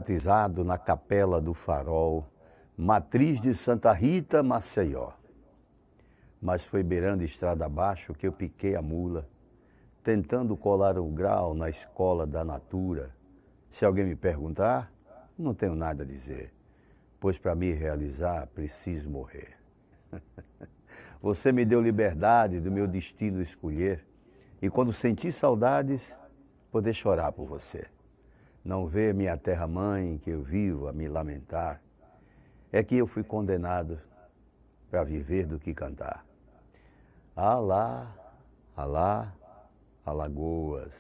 batizado na Capela do Farol, matriz de Santa Rita, Maceió. Mas foi beirando estrada abaixo que eu piquei a mula, tentando colar o grau na escola da natura. Se alguém me perguntar, não tenho nada a dizer, pois para me realizar preciso morrer. Você me deu liberdade do meu destino escolher, e quando senti saudades, poder chorar por você. Não ver minha terra-mãe que eu vivo a me lamentar, é que eu fui condenado para viver do que cantar. Alá, alá, Alagoas.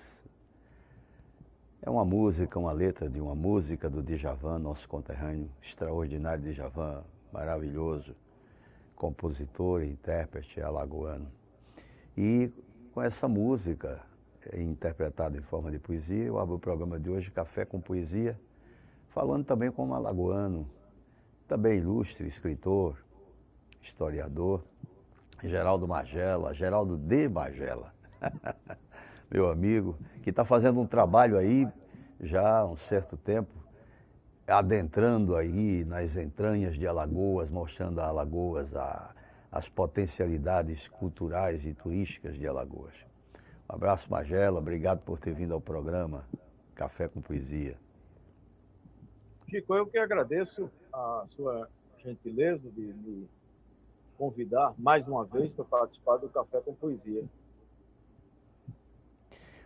É uma música, uma letra de uma música do Djavan, nosso conterrâneo, extraordinário Djavan, maravilhoso, compositor e intérprete alagoano. E com essa música, interpretada em forma de poesia, eu abro o programa de hoje, Café com Poesia, falando também como alagoano, também ilustre escritor, historiador, Geraldo Magela, Geraldo de Magela, meu amigo, que está fazendo um trabalho aí já há um certo tempo, adentrando aí nas entranhas de Alagoas, mostrando a Alagoas as potencialidades culturais e turísticas de Alagoas. Um abraço, Magela, obrigado por ter vindo ao programa Café com Poesia. Chico, eu que agradeço a sua gentileza de me convidar mais uma vez para participar do Café com Poesia.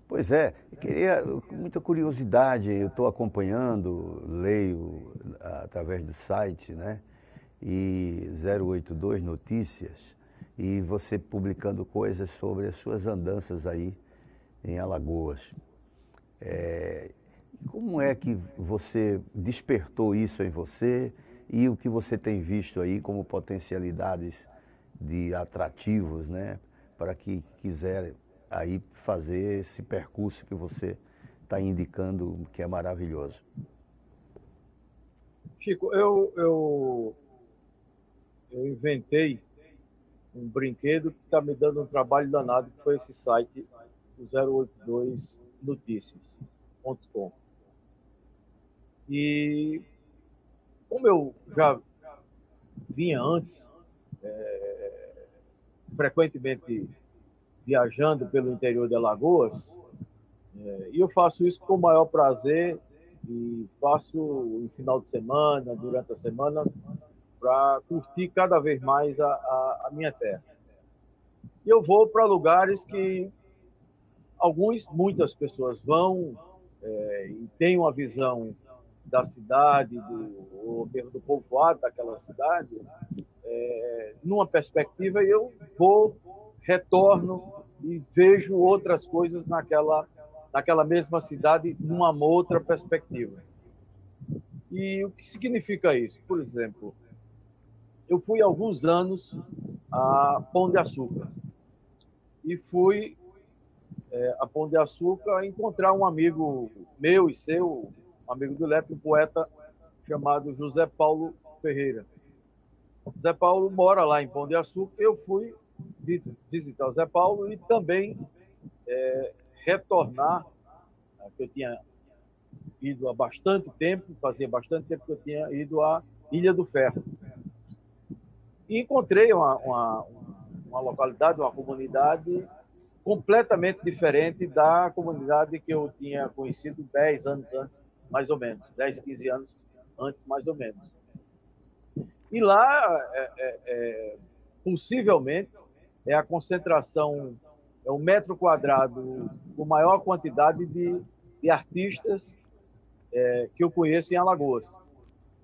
Pois é, eu queria, com muita curiosidade, eu estou acompanhando, leio através do site, né? E 082 Notícias, e você publicando coisas sobre as suas andanças aí em Alagoas. Como é que você despertou isso em você e o que você tem visto aí como potencialidades de atrativos, né? Para que quiser aí fazer esse percurso que você está indicando, que é maravilhoso. Chico, eu inventei um brinquedo que está me dando um trabalho danado, que foi esse site, o 082noticias.com. E como eu já vinha antes, frequentemente viajando pelo interior de Alagoas, e eu faço isso com o maior prazer e faço em final de semana, durante a semana, para curtir cada vez mais a minha terra. E eu vou para lugares que muitas pessoas vão e têm uma visão da cidade, ou mesmo do povoado daquela cidade, numa perspectiva, e eu vou, retorno e vejo outras coisas naquela mesma cidade, numa outra perspectiva. E o que significa isso? Por exemplo, eu fui há alguns anos a Pão de Açúcar e fui a Pão de Açúcar encontrar um amigo meu e seu, um amigo do Lepe, um poeta chamado José Paulo Ferreira. Zé Paulo mora lá em Pão de Açúcar. Eu fui visitar o Zé Paulo e também retornar, que eu tinha ido há bastante tempo, fazia bastante tempo que eu tinha ido à Ilha do Ferro. E encontrei uma localidade, uma comunidade completamente diferente da comunidade que eu tinha conhecido 10 anos antes, mais ou menos, 10, 15 anos antes, mais ou menos. E lá, possivelmente, é a concentração, é o metro quadrado com maior quantidade de artistas que eu conheço em Alagoas.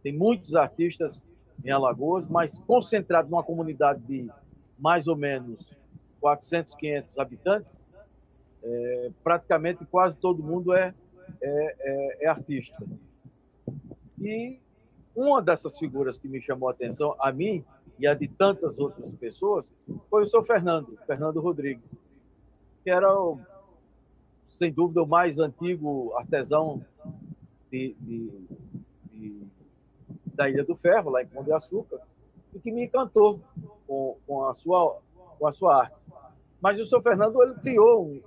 Tem muitos artistas em Alagoas, mas concentrado numa comunidade de mais ou menos 400, 500 habitantes, praticamente quase todo mundo é artista. E uma dessas figuras que me chamou a atenção, a mim e a de tantas outras pessoas, foi o seu Fernando Rodrigues, que era, sem dúvida, o mais antigo artesão da Ilha do Ferro, lá em Pão de Açúcar, e que me encantou com a sua arte. Mas o seu Fernando, ele criou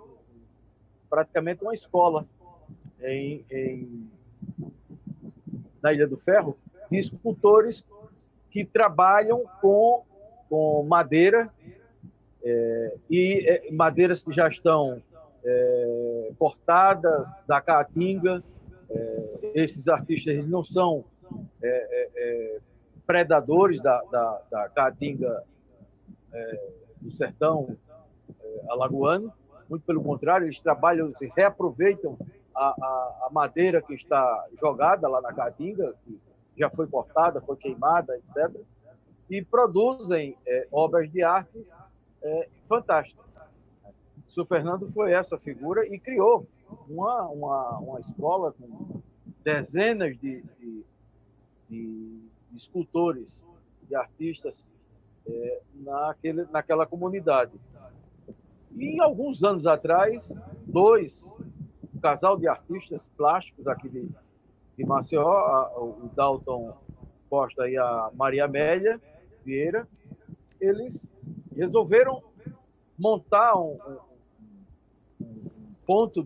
praticamente uma escola na Ilha do Ferro, de escultores que trabalham com madeira, e madeiras que já estão cortadas da caatinga. Esses artistas eles não são predadores da caatinga do sertão alagoano, muito pelo contrário, eles trabalham, eles reaproveitam a madeira que está jogada lá na caatinga, que já foi cortada, foi queimada, etc., e produzem obras de artes fantásticas. O senhor Fernando foi essa figura e criou uma escola com dezenas de escultores, de artistas naquela comunidade. E alguns anos atrás, um casal de artistas plásticos aqui de Maceió, o Dalton Costa e a Maria Amélia Vieira, eles resolveram montar um ponto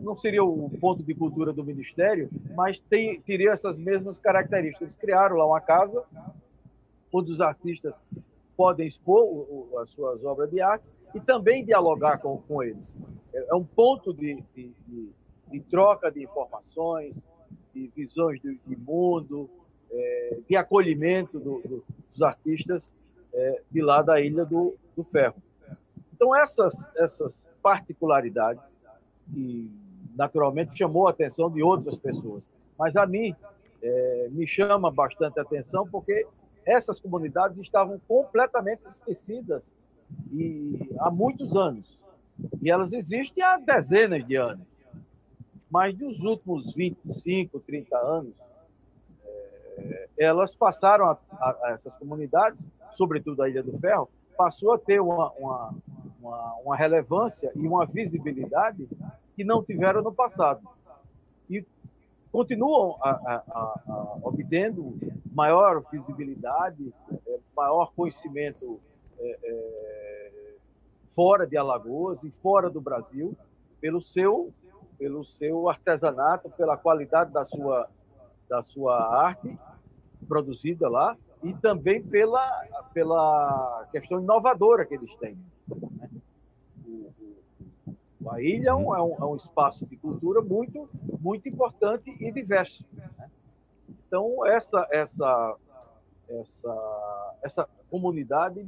não seria o ponto de cultura do Ministério, mas teria essas mesmas características. Eles criaram lá uma casa onde os artistas podem expor as suas obras de arte e também dialogar com eles. É um ponto de troca de informações, de visões de mundo, de acolhimento dos artistas de lá da Ilha do Ferro. Então, essas particularidades, que naturalmente chamou a atenção de outras pessoas, mas a mim me chama bastante a atenção porque essas comunidades estavam completamente esquecidas há muitos anos. E elas existem há dezenas de anos. Mas nos últimos 25, 30 anos, elas passaram essas comunidades, sobretudo a Ilha do Ferro, passou a ter uma relevância e uma visibilidade que não tiveram no passado. E continuam obtendo maior visibilidade, maior conhecimento fora de Alagoas e fora do Brasil, pelo seu artesanato, pela qualidade da sua arte produzida lá e também pela questão inovadora que eles têm. Né? A ilha é um espaço de cultura muito, muito importante e diverso. Né? Então, essa comunidade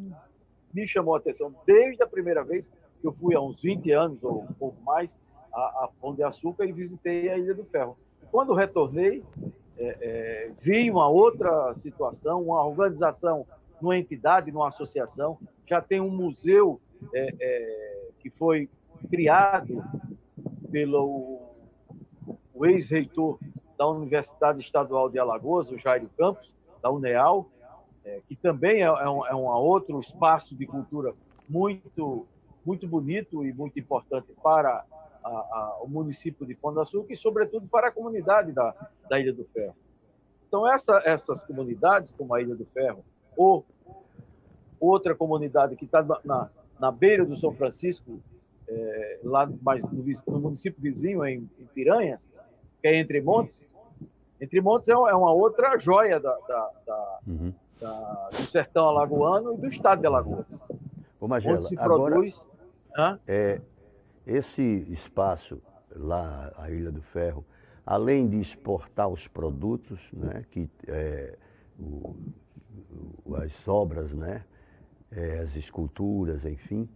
me chamou a atenção desde a primeira vez que eu fui há uns 20 anos ou um pouco mais a Pão de Açúcar e visitei a Ilha do Ferro. Quando retornei, vi uma outra situação, uma organização numa entidade, numa associação, já tem um museu que foi criado pelo ex-reitor da Universidade Estadual de Alagoas, o Jairo Campos, da UNEAL, que também é um outro espaço de cultura muito, muito bonito e muito importante para o município de Pão de Açúcar e, sobretudo, para a comunidade da Ilha do Ferro. Então, essas comunidades, como a Ilha do Ferro, ou outra comunidade que está na beira do São Francisco, lá mais no município vizinho, em Piranhas, que é Entre Montes. Entre Montes é uma outra joia do sertão alagoano e do estado de Alagoas. Ô, Magela, onde se produz... esse espaço lá, a Ilha do Ferro, além de exportar os produtos, né, as obras, né, as esculturas, enfim,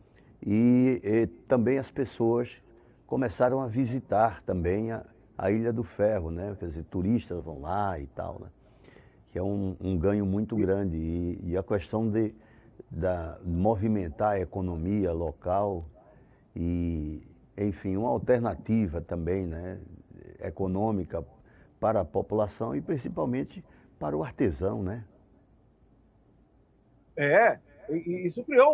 e também as pessoas começaram a visitar também a Ilha do Ferro, né, quer dizer, turistas vão lá e tal, né, que é um ganho muito grande e a questão de movimentar a economia local e, enfim, uma alternativa também, né, econômica para a população e principalmente para o artesão, né? Isso criou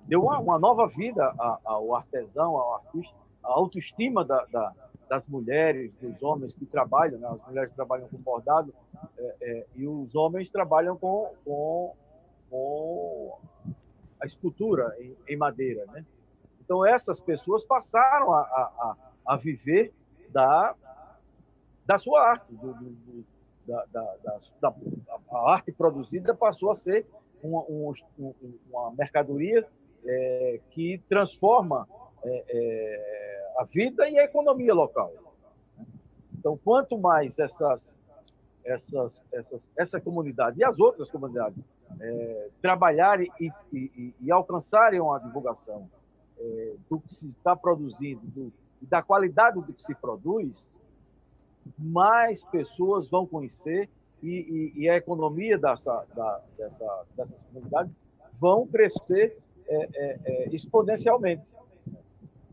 deu uma nova vida ao artesão, ao artista, a autoestima das mulheres, dos homens que trabalham, né? As mulheres trabalham com bordado e os homens trabalham com a escultura em madeira, né? Então, essas pessoas passaram a viver da, da sua arte. A arte produzida passou a ser uma mercadoria que transforma a vida e a economia local. Então, quanto mais essa comunidade e as outras comunidades trabalharem e alcançarem uma divulgação do que se está produzindo, da qualidade do que se produz, mais pessoas vão conhecer e a economia dessas comunidades vão crescer exponencialmente.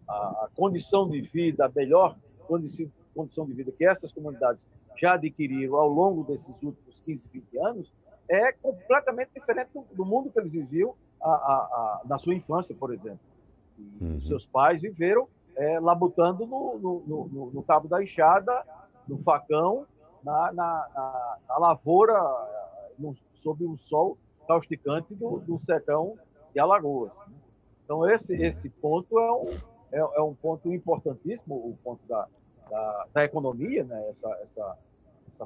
A condição de vida, a melhor condição de vida que essas comunidades já adquiriram ao longo desses últimos 15, 20 anos é completamente diferente do mundo que eles viviam na sua infância, por exemplo. E seus pais viveram labutando no cabo da enxada, no facão, na lavoura, sob o sol causticante do sertão de Alagoas. Então, esse ponto é um ponto importantíssimo, o ponto da economia, né? Essa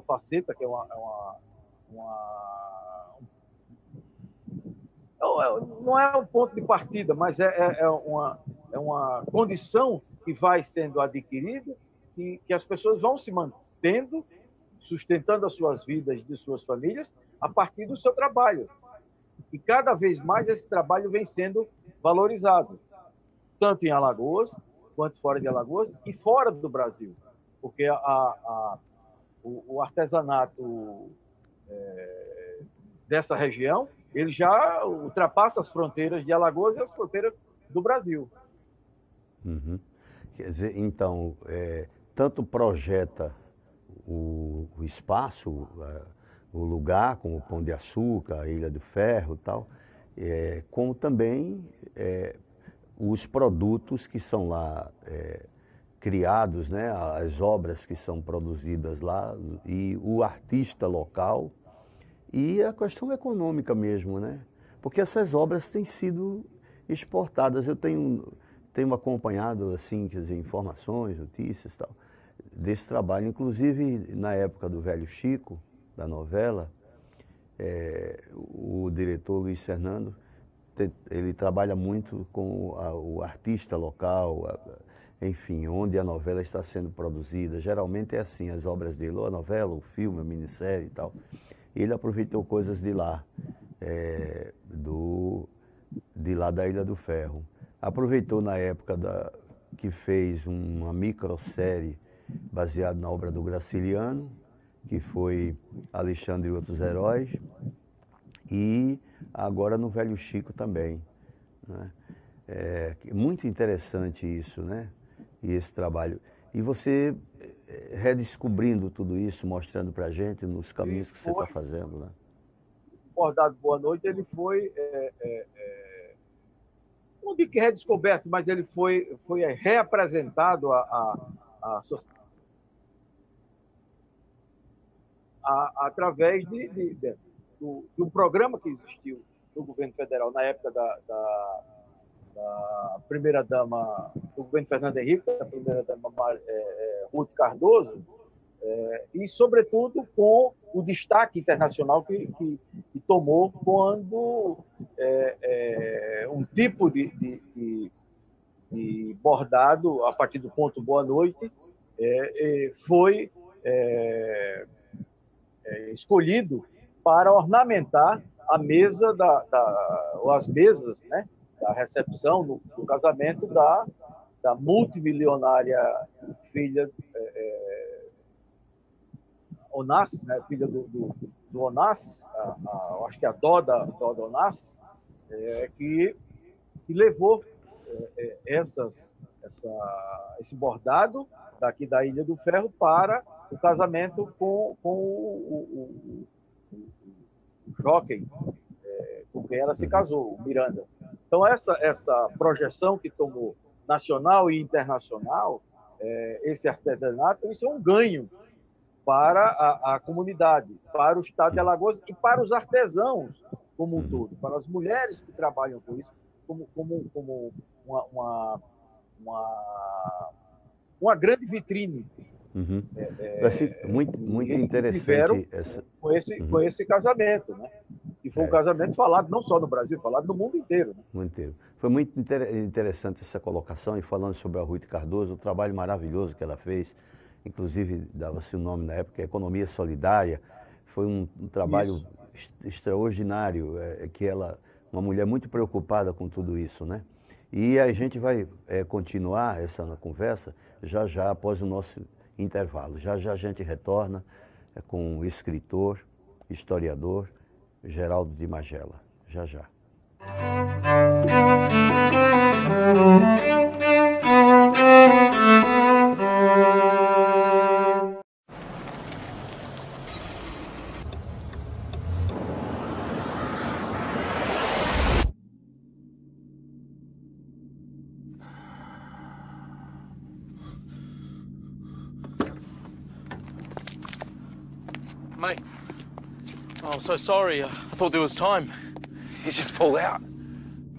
faceta que não é um ponto de partida, mas é uma condição que vai sendo adquirida e que as pessoas vão se mantendo, sustentando as suas vidas e de suas famílias a partir do seu trabalho. E cada vez mais esse trabalho vem sendo valorizado, tanto em Alagoas, quanto fora de Alagoas e fora do Brasil, porque o artesanato dessa região ele já ultrapassa as fronteiras de Alagoas e as fronteiras do Brasil. Uhum. Quer dizer, então, tanto projeta o espaço, o lugar, como o Pão de Açúcar, a Ilha do Ferro e tal, como também os produtos que são lá criados, né, as obras que são produzidas lá, e o artista local, e a questão econômica mesmo, né? Porque essas obras têm sido exportadas. Eu tenho acompanhado, assim, quer dizer, informações, notícias e tal, desse trabalho. Inclusive, na época do Velho Chico, da novela, o diretor Luiz Fernando, ele trabalha muito com o artista local, enfim, onde a novela está sendo produzida. Geralmente é assim, as obras dele, ou a novela, o filme, a minissérie e tal. E ele aproveitou coisas de lá, de lá da Ilha do Ferro. Aproveitou na época que fez uma microsérie baseada na obra do Graciliano, que foi Alexandre e Outros Heróis, e agora no Velho Chico também, né? Muito interessante isso, né? E esse trabalho. E você redescobrindo tudo isso, mostrando para a gente nos caminhos que você está fazendo, né? O bordado Boa Noite, ele foi, não digo que redescoberto, mas ele foi reapresentado através de um programa que existiu no governo federal na época da primeira-dama do governo Fernando Henrique, da primeira-dama Ruth Cardoso, e, sobretudo, com o destaque internacional que tomou quando um tipo de bordado, a partir do ponto Boa Noite, foi escolhido para ornamentar a mesa ou as mesas, né, da recepção, do casamento da multimilionária filha Onassis, né, filha do Onassis, acho que a Doda Onassis, que levou esse bordado daqui da Ilha do Ferro para o casamento com o jockey com quem ela se casou, o Miranda. Então, essa projeção que tomou nacional e internacional, esse artesanato, isso é um ganho para a comunidade, para o estado de Alagoas e para os artesãos como um todo, para as mulheres que trabalham com isso, como uma grande vitrine. Uhum. Vai ser muito interessante tiveram essa. com esse casamento, né? E foi um casamento falado não só no Brasil, falado no mundo inteiro. Né? Mundo inteiro. Foi muito interessante essa colocação, e falando sobre a Ruth Cardoso, o trabalho maravilhoso que ela fez, inclusive dava-se o nome na época, Economia Solidária, foi um trabalho extraordinário, que ela, uma mulher muito preocupada com tudo isso, né? E a gente vai continuar essa conversa já após o nosso intervalo. Já a gente retorna com o escritor, historiador, Geraldo de Magela. Já. Mate, oh, I'm so sorry. I thought there was time. He's just pulled out.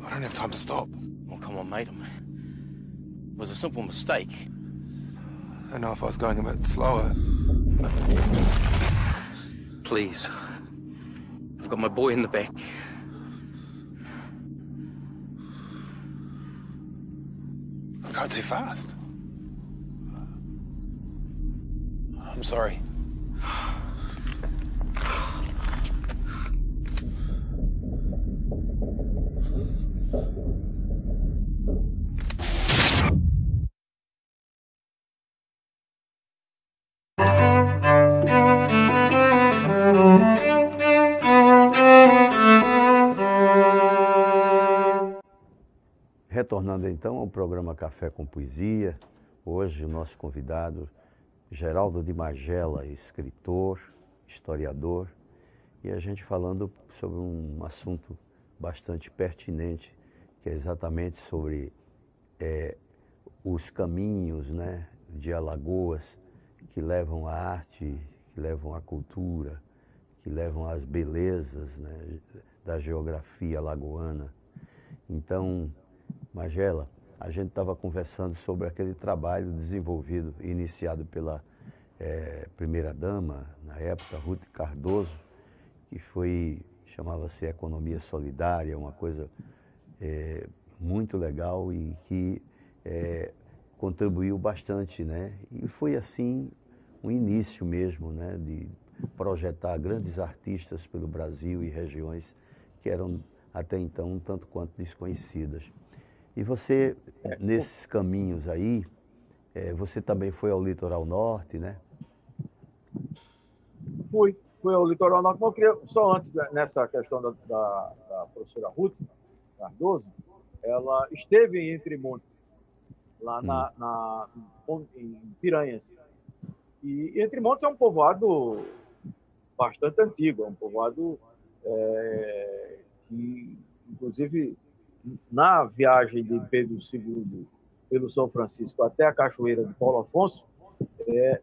I don't have time to stop. Oh, come on, mate. It was a simple mistake. I don't know if I was going a bit slower. Please. I've got my boy in the back. I'm going too fast. I'm sorry. Retornando então ao programa Café com Poesia, hoje o nosso convidado, Geraldo de Magela, escritor, historiador, e a gente falando sobre um assunto bastante pertinente, que é exatamente sobre os caminhos, né, de Alagoas que levam à arte, que levam à cultura, que levam às belezas, né, da geografia alagoana. Então, Magela, a gente estava conversando sobre aquele trabalho desenvolvido, iniciado pela primeira-dama, na época, Ruth Cardoso, que chamava-se Economia Solidária, uma coisa muito legal e que contribuiu bastante, né? E foi assim um início mesmo, né, de projetar grandes artistas pelo Brasil e regiões que eram até então um tanto quanto desconhecidas. E você, nesses caminhos aí, você também foi ao Litoral Norte, né? Fui ao Litoral Norte, mas eu queria, só antes, nessa questão da professora Ruth Cardoso, ela esteve em Entre Montes, lá em Piranhas. E Entre Montes é um povoado bastante antigo, é um povoado que, inclusive, na viagem de Pedro II pelo São Francisco até a Cachoeira de Paulo Afonso,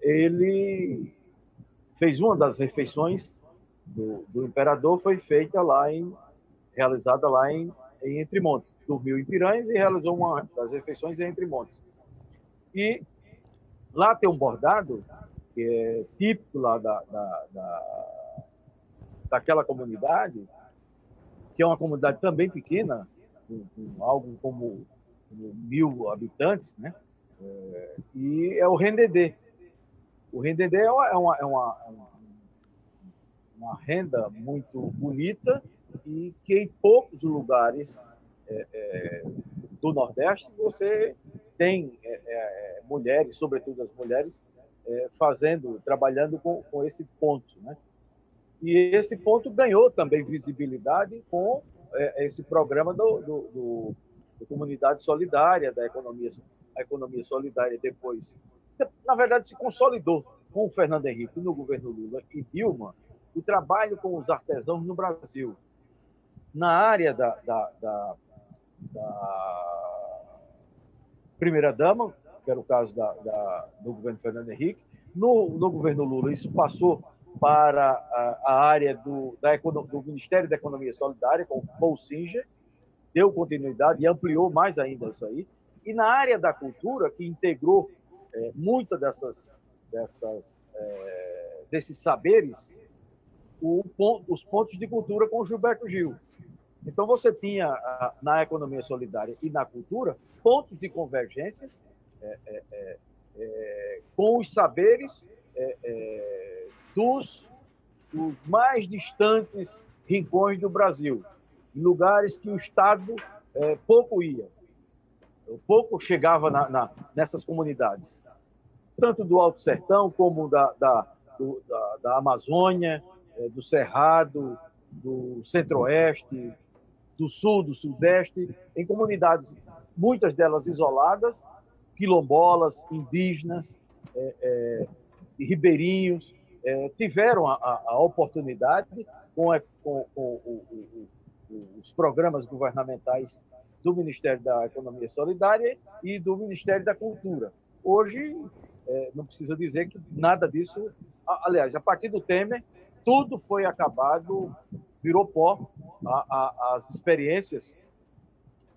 ele fez uma das refeições do imperador, foi realizada lá em Entre Montes. Dormiu em Piranhas e realizou uma das refeições em Entre Montes. E lá tem um bordado que é típico lá daquela comunidade, que é uma comunidade também pequena, com algo como 1.000 habitantes, né? E é o rendedê. O rendedê é uma renda muito bonita e que em poucos lugares do Nordeste você tem mulheres, sobretudo as mulheres, trabalhando com esse ponto, né? E esse ponto ganhou também visibilidade com esse programa da Comunidade Solidária, a economia solidária depois. Na verdade, se consolidou com o Fernando Henrique no governo Lula e Dilma, o trabalho com os artesãos no Brasil. Na área da primeira-dama, que era o caso do governo Fernando Henrique, no governo Lula, isso passou para a área do Ministério da Economia Solidária, com o Paul Singer, deu continuidade e ampliou mais ainda isso aí. E na área da cultura, que integrou muitas desses saberes, os pontos de cultura com o Gilberto Gil. Então, você tinha, na economia solidária e na cultura, pontos de convergências com os saberes dos mais distantes rincões do Brasil, em lugares que o Estado pouco ia, pouco chegava nessas comunidades, tanto do Alto Sertão como da Amazônia, do Cerrado, do Centro-Oeste, do Sul, do Sudeste, em comunidades, muitas delas isoladas, quilombolas, indígenas, ribeirinhos, tiveram a oportunidade, com os programas governamentais do Ministério da Economia Solidária e do Ministério da Cultura. Hoje, não precisa dizer que nada disso... Aliás, a partir do Temer, tudo foi acabado, virou pó. As experiências...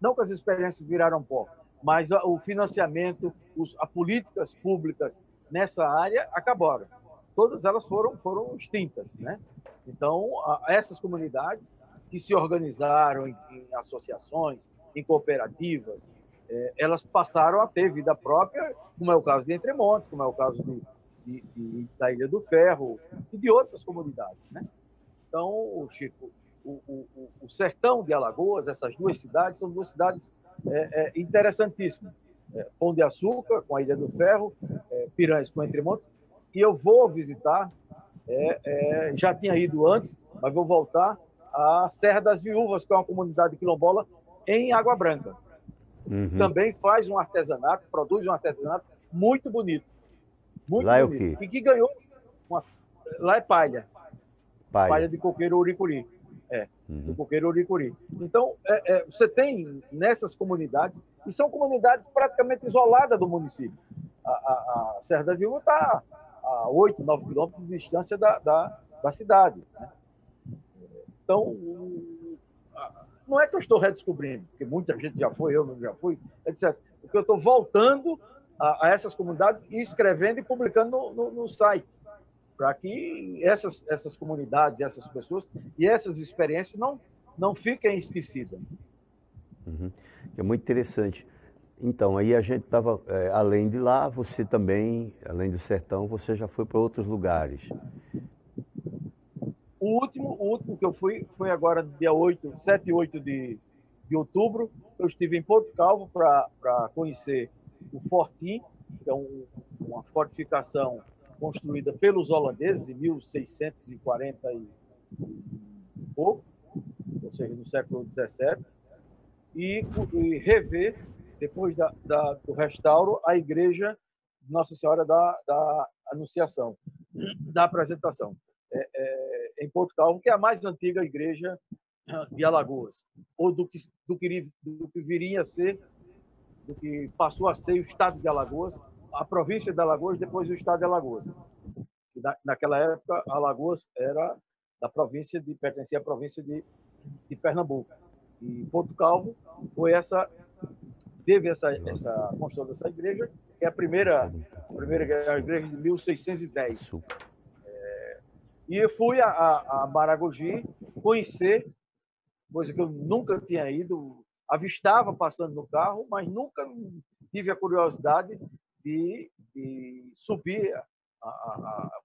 Não que as experiências viraram pó, mas o financiamento, as políticas públicas nessa área acabaram. Todas elas foram extintas, né? Então, essas comunidades que se organizaram em associações, em cooperativas, elas passaram a ter vida própria, como é o caso de Entremontes, como é o caso da Ilha do Ferro e de outras comunidades, né? Então, Chico, o sertão de Alagoas, essas duas cidades, são duas cidades interessantíssimas. Pão de Açúcar, com a Ilha do Ferro, Piranhas com Entremontes, e eu vou visitar, já tinha ido antes, mas vou voltar, a Serra das Viúvas, que é uma comunidade quilombola em Água Branca. Uhum. Também faz um artesanato, produz um artesanato muito bonito. Muito lá bonito. É o quê? E que ganhou... Lá é palha. Palha. Palha de coqueiro uricuri. Uhum. De coqueiro uricuri. Então, você tem nessas comunidades, e são comunidades praticamente isoladas do município. A Serra da Viúva está a 8, 9 quilômetros de distância da cidade, né? Então, não é que eu estou redescobrindo, porque muita gente já foi, eu não já fui, etc. Porque eu estou voltando a essas comunidades e escrevendo e publicando no site, para que essas comunidades, essas pessoas e essas experiências não fiquem esquecidas. Uhum. É muito interessante. Então, aí a gente estava, além de lá, você também, além do sertão, você já foi para outros lugares. O último que eu fui foi agora, dia 7 e 8 de outubro. Eu estive em Porto Calvo para conhecer o Fortim, que é uma fortificação construída pelos holandeses em 1640 e pouco, ou seja, no século XVII, e rever, depois do restauro, a igreja de Nossa Senhora da Anunciação, da Apresentação, em Porto Calvo, que é a mais antiga igreja de Alagoas, ou do que viria a ser, do que passou a ser o estado de Alagoas, a província de Alagoas, depois o estado de Alagoas. Naquela época, Alagoas era pertencia à província de Pernambuco. E Porto Calvo teve essa construção dessa igreja, que é a primeira igreja de 1610. E eu fui a Maragogi conhecer, coisa que eu nunca tinha ido, avistava passando no carro, mas nunca tive a curiosidade de subir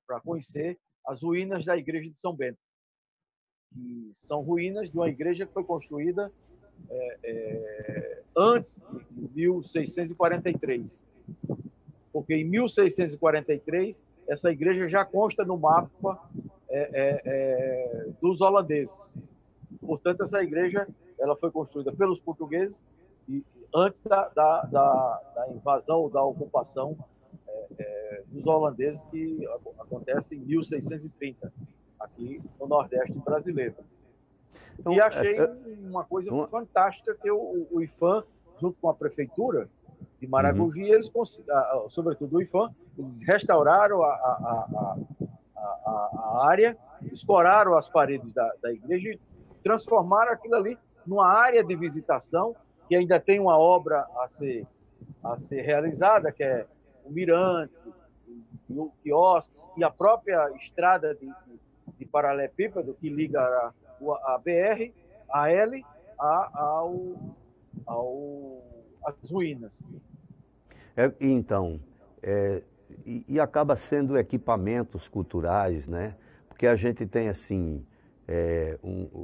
para conhecer as ruínas da igreja de São Bento, que são ruínas de uma igreja que foi construída antes de 1643. Porque em 1643, essa igreja já consta no mapa dos holandeses. Portanto, essa igreja ela foi construída pelos portugueses e antes da invasão ou da ocupação dos holandeses, que acontece em 1630, aqui no Nordeste brasileiro. Então, e achei uma coisa fantástica que o IPHAN, junto com a prefeitura de Maragogi, eles, sobretudo o IPHAN, eles restauraram a área, escoraram as paredes da igreja e transformaram aquilo ali numa área de visitação, que ainda tem uma obra a ser realizada, que é o Mirante, e o quiosques, e a própria estrada de paralelepípedo que liga a BR, a L, às ruínas. Então, e acaba sendo equipamentos culturais, né? Porque a gente tem assim,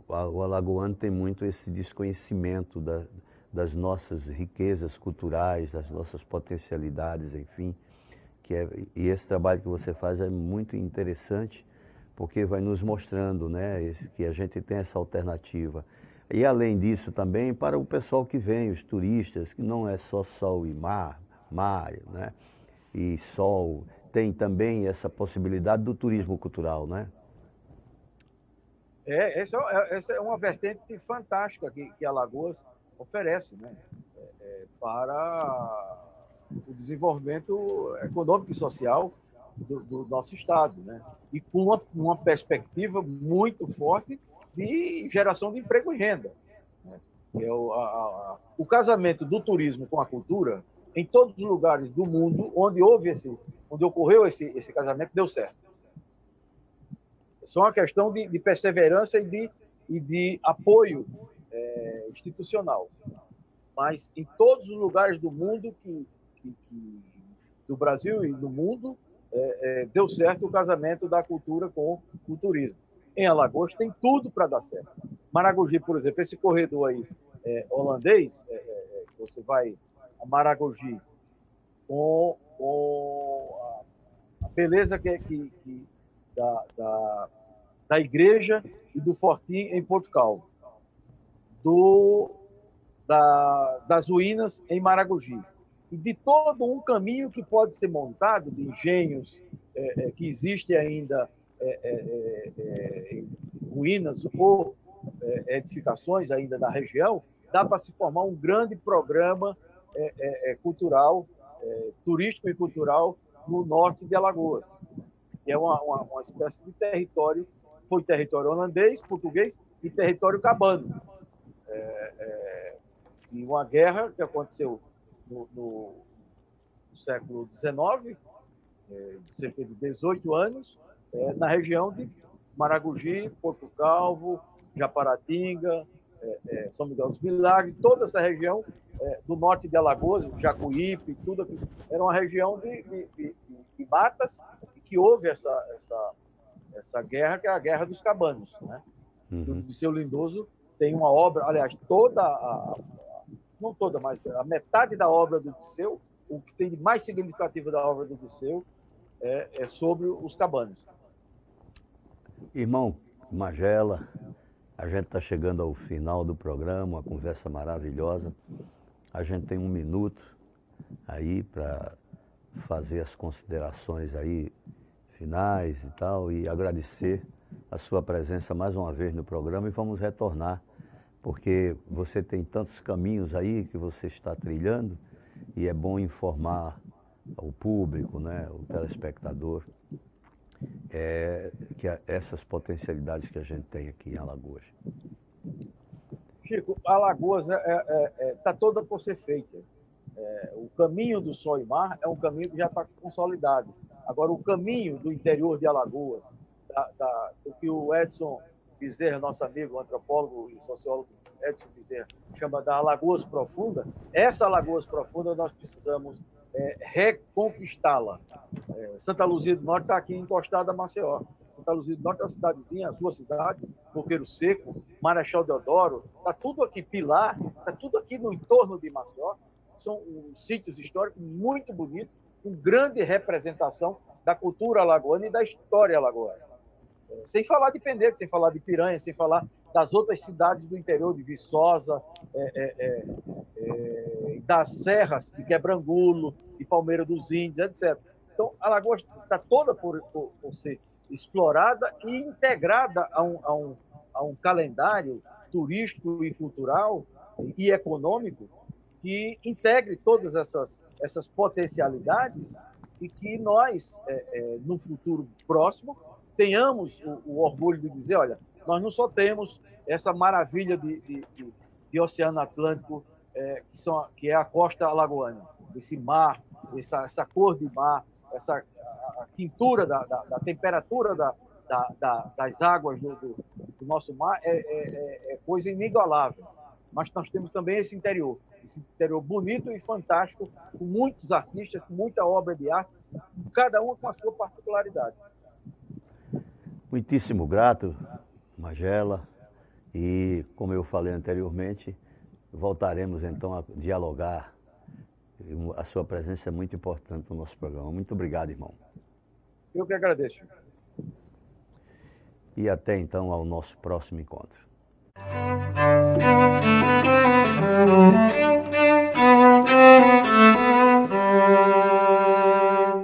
o alagoano tem muito esse desconhecimento das nossas riquezas culturais, das nossas potencialidades, enfim. E esse trabalho que você faz é muito interessante, porque vai nos mostrando, né, que a gente tem essa alternativa. E além disso também, para o pessoal que vem, os turistas, que não é só sol e mar, né, e sol, tem também essa possibilidade do turismo cultural, né? Essa é uma vertente fantástica que Alagoas oferece, né, para o desenvolvimento econômico e social do nosso Estado, né? E com uma perspectiva muito forte de geração de emprego e renda, né? O casamento do turismo com a cultura, em todos os lugares do mundo onde ocorreu esse casamento, deu certo. É só uma questão de perseverança e de apoio institucional. Mas em todos os lugares do mundo do Brasil e do mundo, deu certo o casamento da cultura com o turismo. Em Alagoas tem tudo para dar certo. Maragogi, por exemplo, esse corredor aí holandês, você vai a Maragogi com a beleza da igreja e do fortim em Porto Calvo, das ruínas em Maragogi, e de todo um caminho que pode ser montado, de engenhos que existem ainda ruínas ou edificações ainda da região, dá para se formar um grande programa cultural, turístico e cultural no norte de Alagoas, que é uma espécie de território, foi território holandês, português e território cabano. E uma guerra que aconteceu no século XIX, cerca de 18 anos, na região de Maragogi, Porto Calvo, Japaratinga, São Miguel dos Milagres, toda essa região do norte de Alagoas, Jacuípe, tudo aqui, era uma região de matas, e que houve essa guerra, que é a Guerra dos Cabanos, né? O Disseu Lindoso tem uma obra, aliás, não toda, mas a metade da obra do Disseu, o que tem de mais significativo da obra do Disseu é sobre os cabanos. Irmão Magela, a gente está chegando ao final do programa, uma conversa maravilhosa. A gente tem 1 minuto aí para fazer as considerações aí finais e tal, e agradecer a sua presença mais uma vez no programa, e vamos retornar, porque você tem tantos caminhos aí que você está trilhando, e é bom informar o público, né, o telespectador, que essas potencialidades que a gente tem aqui em Alagoas. Chico, Alagoas está toda por ser feita. O caminho do sol e mar é um caminho que já está consolidado. Agora, o caminho do interior de Alagoas, o que o Edson Bezerra, nosso amigo, antropólogo e sociólogo Edson Bezerra, chama da Alagoas Profunda, essa Alagoas Profunda nós precisamos reconquistá-la. Santa Luzia do Norte está aqui encostada a Maceió. Santa Luzia do Norte é uma cidadezinha, a sua cidade, Coqueiro Seco, Marechal Deodoro, está tudo aqui, Pilar, está tudo aqui no entorno de Maceió. São sítios históricos muito bonitos, com grande representação da cultura alagoana e da história alagoana. Sem falar de Pendeiro, sem falar de Piranha, sem falar das outras cidades do interior, de Viçosa, das serras de Quebrangulo, de Palmeira dos Índios, etc. Então, Alagoas está toda por ser explorada e integrada a um calendário turístico e cultural e econômico que integre todas essas potencialidades, e que nós, no futuro próximo, tenhamos o orgulho de dizer, olha, nós não só temos essa maravilha de Oceano Atlântico, que é a costa alagoana, esse mar essa cor de mar, a tintura da temperatura das águas do nosso mar é coisa inigualável. Mas nós temos também esse interior bonito e fantástico, com muitos artistas, com muita obra de arte, cada uma com a sua particularidade. Muitíssimo grato, Magela, e como eu falei anteriormente, voltaremos então a dialogar. A sua presença é muito importante no nosso programa. Muito obrigado, irmão. Eu que agradeço. E até então ao nosso próximo encontro.